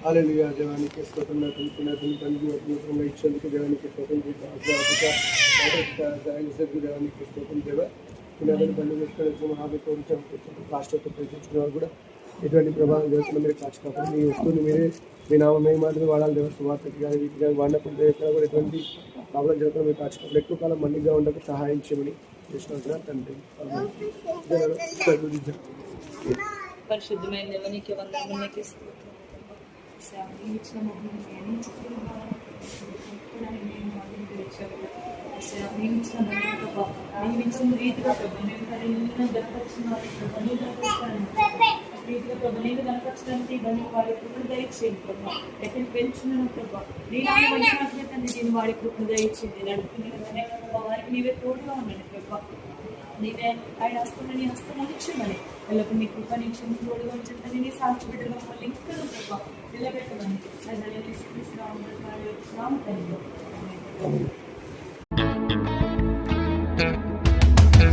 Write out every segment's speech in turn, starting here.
హల్లెలూయా. దేవానికి స్తోత్రం. పనిగా ఇచ్చేందుకు దేవానికి స్తోత్రం. దేవానికి స్తోత్రం. దేవ పునాదులు బండి వేసుకొని రాష్ట్రంతో ప్రయత్నించుకున్న వారు కూడా ఎటువంటి ప్రభావం జరుగుతున్న మీరు కాచుకోవాలి. మీ వస్తువుని మీరే మీ నామే మాత్రమే వాడాలి. దేవ సువార్తకి కానీ వీటికి కానీ వాడినప్పుడు ఎక్కడ కూడా ఎటువంటి ప్రాబ్లం జరుగుతున్న మీరు కాచుకోవాలి. ఎక్కువ కాలం మండిగా ఉండకు సహాయం చేయమని చేసిన తండ్రి. పరిశుద్ధమైన దేవానికి వందనములు. రీతిగా నేను కనపరచడానికి ఇవన్నీ వాడి కృపను దయచేయండి ప్రభావ. ఎక్కడ పెంచున్నాను ప్రభావ తండ్రి నేను వాడి కృపను దయచేయండి. నడుపుకునే వారికి నీవే తోడుగా ఉన్నాను ప్రభావ. నీవే ఆయన హస్తం నీ హస్తం ఉంచమని వాళ్ళకు నీ కృప నీ క్షమ తోడుగా ఉంచండి. నీ సాక్షి బిడ్డగా మళ్ళీ ఇంకా ప్రభావ నిలబెట్టమని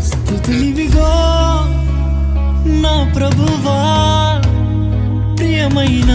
స్తుతులివిగో నా ప్రభువా, ప్రియమైన